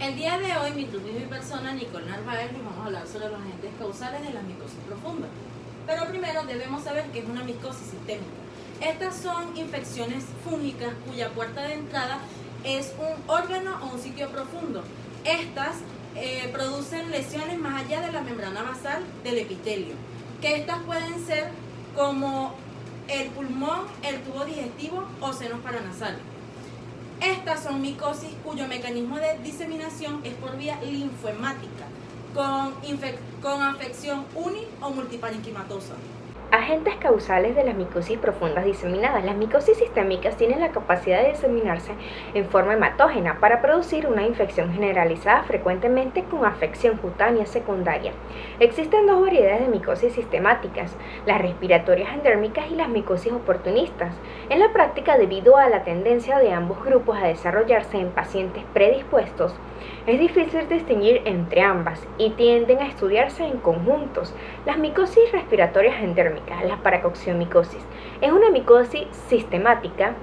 El día de hoy, mi turno y mi persona, Nicole Narváez, les vamos a hablar sobre los agentes causales de la micosis profunda. Pero primero debemos saber qué es una micosis sistémica. Estas son infecciones fúngicas cuya puerta de entrada es un órgano o un sitio profundo. Estas producen lesiones más allá de la membrana basal del epitelio, que estas pueden ser como el pulmón, el tubo digestivo o senos paranasales. Estas son micosis cuyo mecanismo de diseminación es por vía linfohemática, con afección uni o multiparenquimatosa. Agentes causales de las micosis profundas diseminadas. Las micosis sistémicas tienen la capacidad de diseminarse en forma hematógena para producir una infección generalizada, frecuentemente con afección cutánea secundaria. Existen dos variedades de micosis sistemáticas, las respiratorias endérmicas y las micosis oportunistas. En la práctica, debido a la tendencia de ambos grupos a desarrollarse en pacientes predispuestos, es difícil distinguir entre ambas y tienden a estudiarse en conjuntos. Las micosis respiratorias endérmicas, la paracocciomicosis, es una micosis sistemática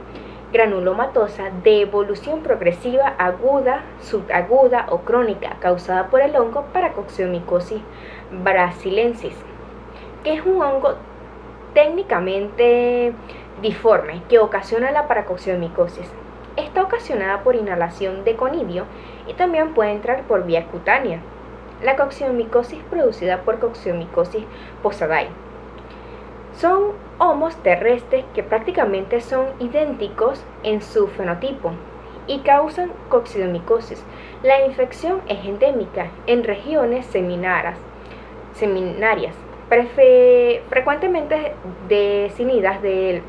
granulomatosa de evolución progresiva aguda, subaguda o crónica causada por el hongo Paracocciomicosis brasiliensis, que es un hongo técnicamente disforme que ocasiona la paracocciomicosis. Está ocasionada por inhalación de conidio y también puede entrar por vía cutánea. La cocciomicosis producida por Cocciomicosis posadae. Son homos terrestres que prácticamente son idénticos en su fenotipo y causan cocciomicosis. La infección es endémica en regiones seminarias, frecuentemente definidas de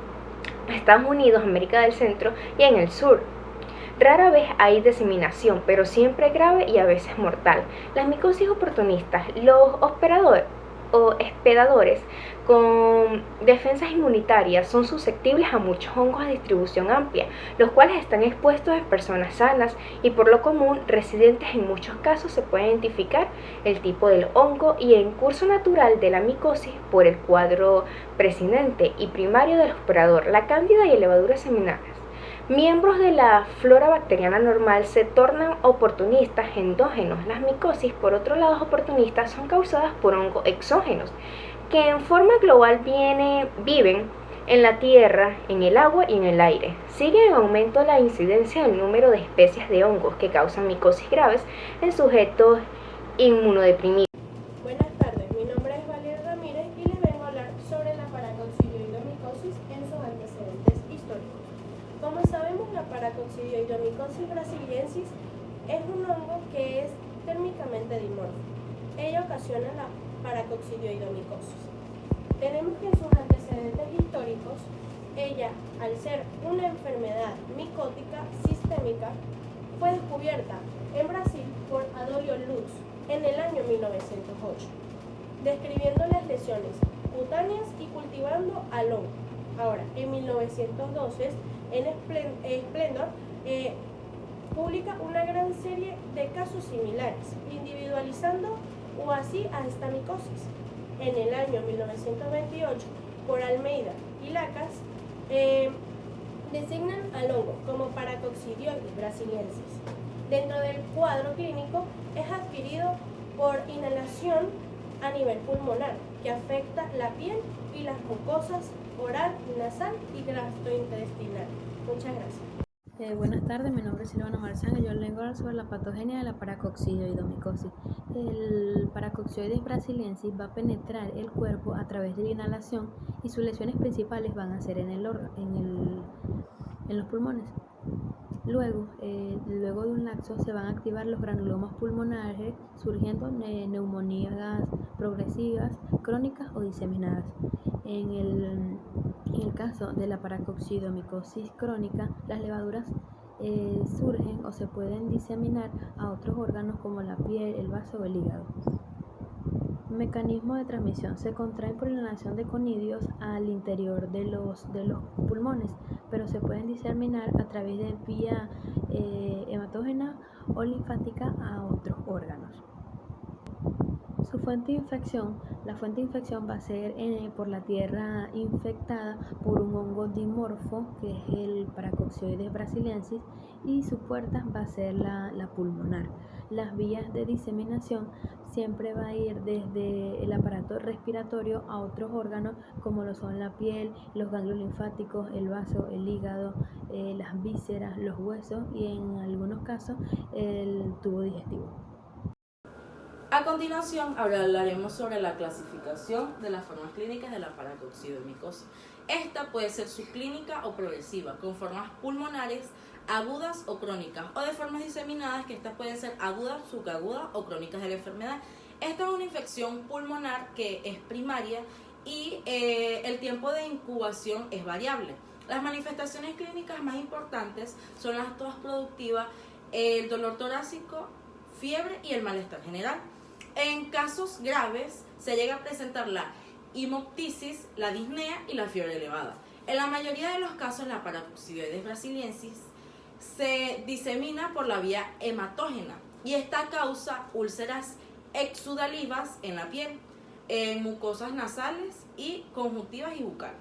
Estados Unidos, América del Centro y en el sur. Rara vez hay diseminación, pero siempre grave y a veces mortal. Las micosis oportunistas, los hospedadores con defensas inmunitarias son susceptibles a muchos hongos de distribución amplia, los cuales están expuestos en personas sanas y por lo común residentes. En muchos casos se puede identificar el tipo del hongo y el curso natural de la micosis por el cuadro presidente y primario del hospedador, la cándida y el levadura seminales. Miembros de la flora bacteriana normal se tornan oportunistas endógenos. Las micosis, por otro lado, oportunistas son causadas por hongos exógenos, que en forma global viven en la tierra, en el agua y en el aire. Sigue en aumento la incidencia del número de especies de hongos que causan micosis graves en sujetos inmunodeprimidos. Buenas tardes, mi nombre es Valeria Ramírez y les vengo a hablar sobre la paracocciomicosis en sus antecedentes históricos. Como sabemos, la paracocciomicosis brasiliensis es un hongo que es térmicamente dimorfo. Ella ocasiona la paracocciomicosis. Tenemos que en sus antecedentes históricos, ella, al ser una enfermedad micótica sistémica, fue descubierta en Brasil por Adolio Lutz en el año 1908, describiendo las lesiones cutáneas y cultivando al hongo. Ahora, en 1912, en Splendor, publica una gran serie de casos similares, individualizando o así a esta micosis. En el año 1928, por Almeida y Lacas, designan al hongo como Paracoccioides brasiliensis. Dentro del cuadro clínico es adquirido por inhalación a nivel pulmonar, que afecta la piel y las mucosas oral, nasal y gastrointestinal. Muchas gracias. Buenas tardes, mi nombre es Silvana Marzán y yo les vengo a hablar sobre la patogenia de la paracocciomicosis. El Paracoccioides brasiliensis va a penetrar el cuerpo a través de la inhalación y sus lesiones principales van a ser en los pulmones. Luego de un lapso se van a activar los granulomas pulmonares, surgiendo neumonías progresivas, crónicas o diseminadas. En el caso de la paracocciomicosis crónica, las levaduras surgen o se pueden diseminar a otros órganos como la piel, el vaso o el hígado. Mecanismo de transmisión: se contraen por inhalación de conidios al interior de los pulmones, pero se pueden diseminar a través de vía hematógena o linfática a otros órganos. Su fuente de infección, la fuente de infección va a ser por la tierra infectada por un hongo dimorfo, que es el Paracoccidioides brasiliensis, y su puerta va a ser la pulmonar. Las vías de diseminación siempre va a ir desde el aparato respiratorio a otros órganos, como lo son la piel, los ganglios linfáticos, el vaso, el hígado, las vísceras, los huesos y en algunos casos el tubo digestivo. A continuación hablaremos sobre la clasificación de las formas clínicas de la paracoccidiomicosis. Esta puede ser subclínica o progresiva, con formas pulmonares, agudas o crónicas, o de formas diseminadas, que estas pueden ser agudas, subagudas o crónicas de la enfermedad. Esta es una infección pulmonar que es primaria y el tiempo de incubación es variable. Las manifestaciones clínicas más importantes son las tos productivas, el dolor torácico, fiebre y el malestar general. En casos graves se llega a presentar la hemoptisis, la disnea y la fiebre elevada. En la mayoría de los casos, la paracoccidioides brasiliensis se disemina por la vía hematógena y esta causa úlceras exudalivas en la piel, en mucosas nasales y conjuntivas y bucal.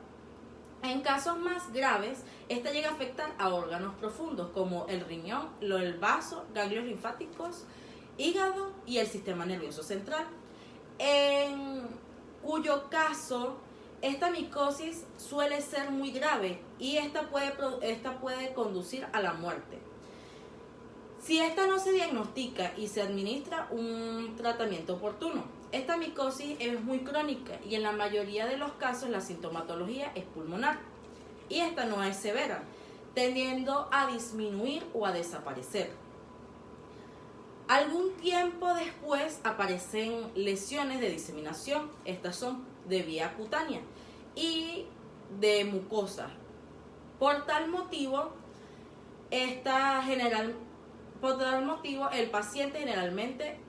En casos más graves, esta llega a afectar a órganos profundos como el riñón, el vaso, ganglios linfáticos, hígado y el sistema nervioso central, en cuyo caso esta micosis suele ser muy grave y esta puede conducir a la muerte. Si esta no se diagnostica y se administra un tratamiento oportuno, esta micosis es muy crónica y en la mayoría de los casos la sintomatología es pulmonar y esta no es severa, tendiendo a disminuir o a desaparecer. Algún tiempo después aparecen lesiones de diseminación, estas son de vía cutánea y de mucosa. Por tal motivo, el paciente generalmente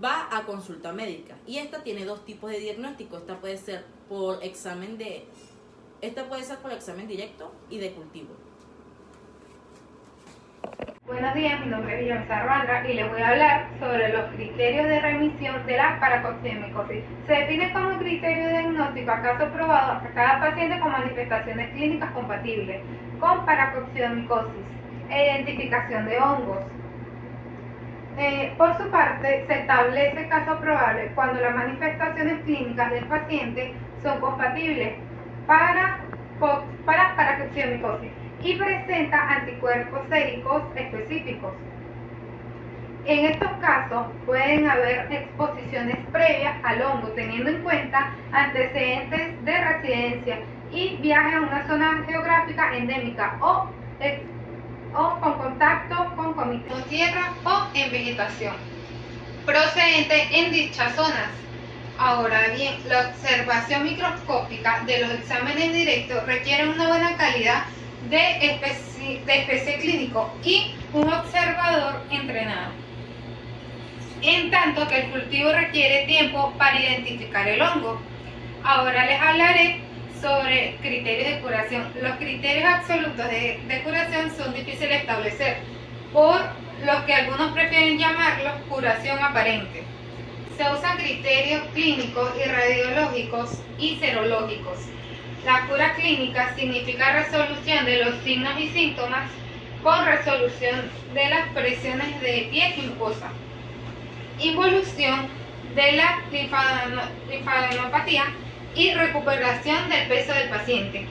va a consulta médica y esta tiene dos tipos de diagnóstico. Esta puede ser por examen directo y de cultivo. Buenos días, mi nombre es Villamesa Arvandra y les voy a hablar sobre los criterios de remisión de la paracoccidiomicosis. Se define como criterio de diagnóstico a caso probado a cada paciente con manifestaciones clínicas compatibles con paracoccidiomicosis e identificación de hongos. Por su parte, se establece caso probable cuando las manifestaciones clínicas del paciente son compatibles para paracoccidiomicosis y presenta anticuerpos séricos específicos. En estos casos pueden haber exposiciones previas al hongo, teniendo en cuenta antecedentes de residencia y viaje a una zona geográfica endémica o con contacto con comités de tierra o en vegetación procedente en dichas zonas. Ahora bien, la observación microscópica de los exámenes directos requiere una buena calidad de especie clínico y un observador entrenado, en tanto que el cultivo requiere tiempo para identificar el hongo. Ahora les hablaré sobre criterios de curación. Los criterios absolutos de curación son difíciles de establecer, por lo que algunos prefieren llamarlos curación aparente. Se usan criterios clínicos y radiológicos y serológicos. La cura clínica significa resolución de los signos y síntomas con resolución de las presiones de piel y mucosa, involución de la linfadenopatía y recuperación del peso del paciente.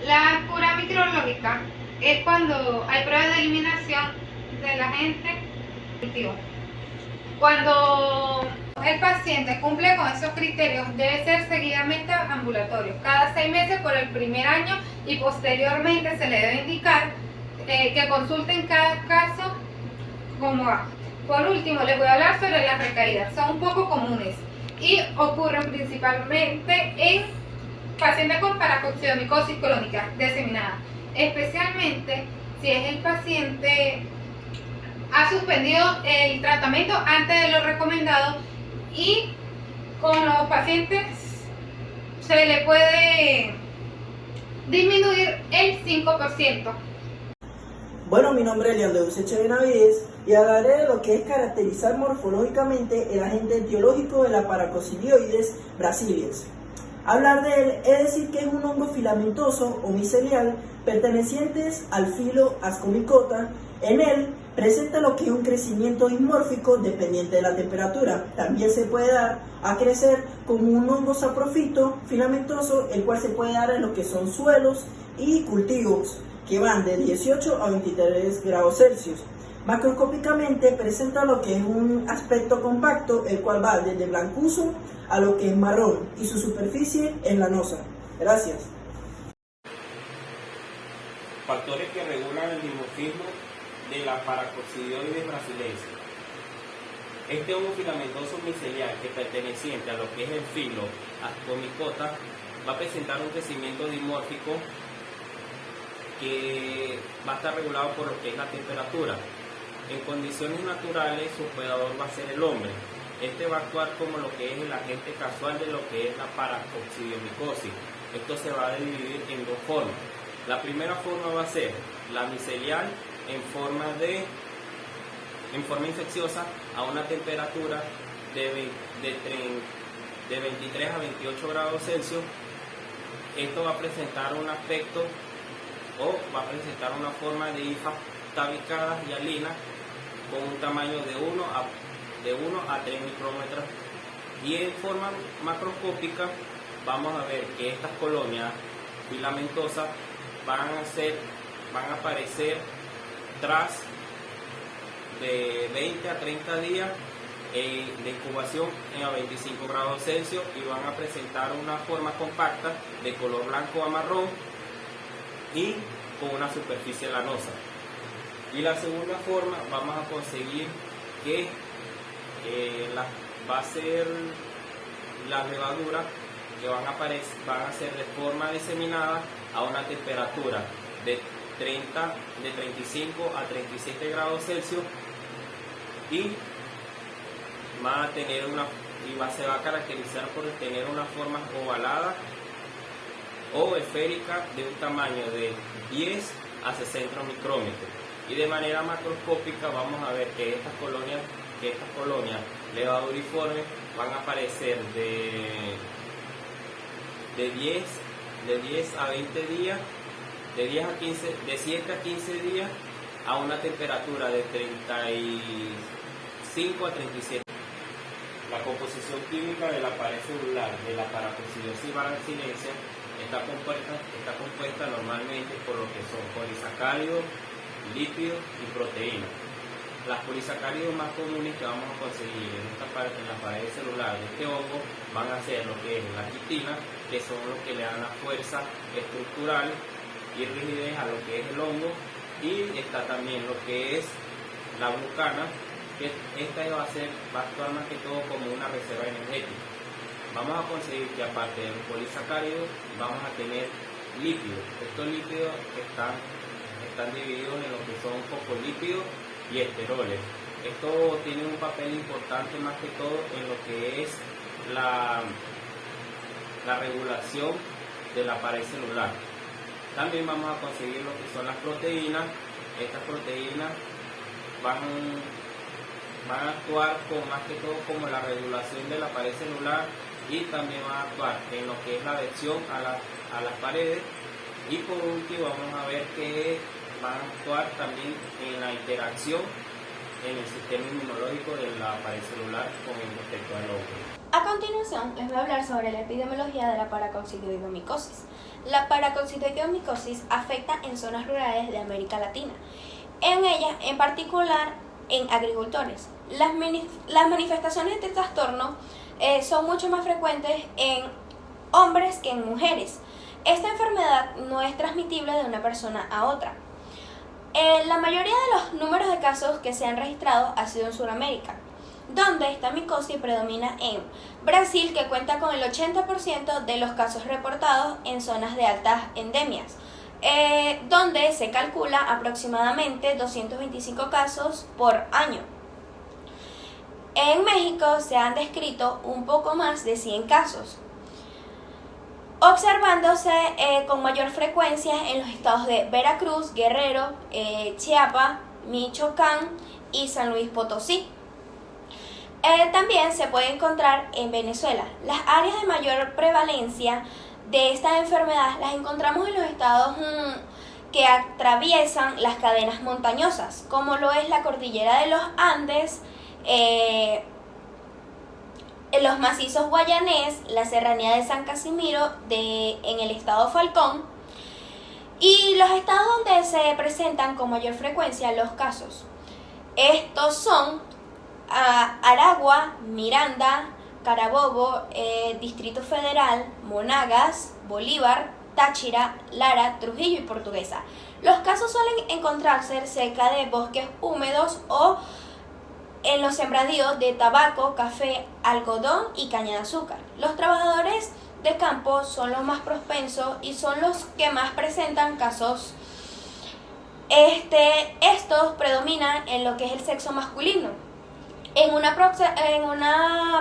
La cura micrológica es cuando hay pruebas de eliminación del agente positivo. Cuando el paciente cumple con esos criterios, debe ser seguidamente ambulatorio, cada 6 meses por el primer año, y posteriormente se le debe indicar que consulten cada caso cómo va. Por último, les voy a hablar sobre las recaídas. Son un poco comunes y ocurren principalmente en pacientes con paracoccidiomicosis crónica diseminada, especialmente si es el paciente ha suspendido el tratamiento antes de lo recomendado, y con los pacientes se le puede disminuir el 5%. Bueno, mi nombre es Leandro Echeche Benavides y hablaré de lo que es caracterizar morfológicamente el agente etiológico de la Paracoccidioides brasiliensis. Hablar de él es decir que es un hongo filamentoso o micelial pertenecientes al filo Ascomycota. En él presenta lo que es un crecimiento dimórfico dependiente de la temperatura. También se puede dar a crecer como un hongo saprofito filamentoso, el cual se puede dar en lo que son suelos y cultivos, que van de 18 a 23 grados Celsius. Macroscópicamente presenta lo que es un aspecto compacto, el cual va desde blancuzco a lo que es marrón, y su superficie es lanosa. Gracias. Factores que regulan el dimorfismo de la Paracoccidioides brasiliensis. Este hongo filamentoso micelial, que perteneciente a lo que es el filo Ascomycota, va a presentar un crecimiento dimórfico que va a estar regulado por lo que es la temperatura. En condiciones naturales, su hospedador va a ser el hombre. Este va a actuar como lo que es el agente casual de lo que es la paracoccidiomicosis. Esto se va a dividir en dos formas. La primera forma va a ser la micelial en forma infecciosa a una temperatura de 23 a 28 grados Celsius. Esto va a presentar un aspecto o va a presentar una forma de hifas tabicadas y alinas con un tamaño de 1 a 3 micrómetros, y en forma macroscópica vamos a ver que estas colonias filamentosas van a aparecer tras de 20 a 30 días de incubación a 25 grados Celsius, y van a presentar una forma compacta de color blanco a marrón y con una superficie lanosa. Y la segunda forma vamos a conseguir que va a ser las levaduras que van a ser de forma diseminada a una temperatura de 35 a 37 grados Celsius, y se va a caracterizar por tener una forma ovalada o esférica de un tamaño de 10 a 60 micrómetros. Y de manera macroscópica vamos a ver que estas colonias levaduriformes van a aparecer de 10 a 20 días, de 7 a 15 días a una temperatura de 35 a 37. La composición química de la pared celular de la Paracoccidioides brasiliensis está compuesta normalmente por lo que son polisacáridos, lípidos y proteínas. Las polisacáridos más comunes que vamos a conseguir en la pared celular de este hongo van a ser lo que es la quitina, que son los que le dan la fuerza estructural y rigidez a lo que es el hongo, y está también lo que es la glucana, que esta va a actuar más que todo como una reserva energética. Vamos a conseguir que aparte de los polisacáridos vamos a tener lípidos. Estos lípidos están divididos en lo que son fosfolípidos y esteroles. Esto tiene un papel importante más que todo en lo que es la regulación de la pared celular. También vamos a conseguir lo que son las proteínas. Estas proteínas van a actuar más que todo como la regulación de la pared celular, y también van a actuar en lo que es la adhesión a las paredes, y por último vamos a ver que van a actuar también en la interacción en el sistema inmunológico de la pared celular con respecto al hongo. A continuación, les voy a hablar sobre la epidemiología de la paracoccidioidomicosis. La paracoccidioidomicosis afecta en zonas rurales de América Latina, en ella en particular en agricultores. Las manifestaciones de trastorno son mucho más frecuentes en hombres que en mujeres. Esta enfermedad no es transmitible de una persona a otra. La mayoría de los números de casos que se han registrado ha sido en Sudamérica, donde esta micosis predomina en Brasil, que cuenta con el 80% de los casos reportados en zonas de altas endemias, donde se calcula aproximadamente 225 casos por año. En México se han descrito un poco más de 100 casos. observándose con mayor frecuencia en los estados de Veracruz, Guerrero, Chiapas, Michoacán y San Luis Potosí. También se puede encontrar en Venezuela. Las áreas de mayor prevalencia de esta enfermedad las encontramos en los estados que atraviesan las cadenas montañosas, como lo es la cordillera de los Andes, en los macizos guayanés, la serranía de San Casimiro en el estado Falcón, y los estados donde se presentan con mayor frecuencia los casos. Estos son Aragua, Miranda, Carabobo, Distrito Federal, Monagas, Bolívar, Táchira, Lara, Trujillo y Portuguesa. Los casos suelen encontrarse cerca de bosques húmedos o en los sembradíos de tabaco, café, algodón y caña de azúcar. Los trabajadores de campo son los más propensos y son los que más presentan casos. Estos predominan en lo que es el sexo masculino, en una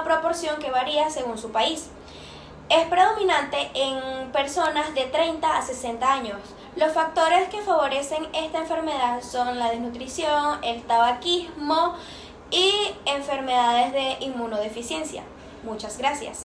proporción que varía según su país. Es predominante en personas de 30 a 60 años. Los factores que favorecen esta enfermedad son la desnutrición, el tabaquismo y enfermedades de inmunodeficiencia. Muchas gracias.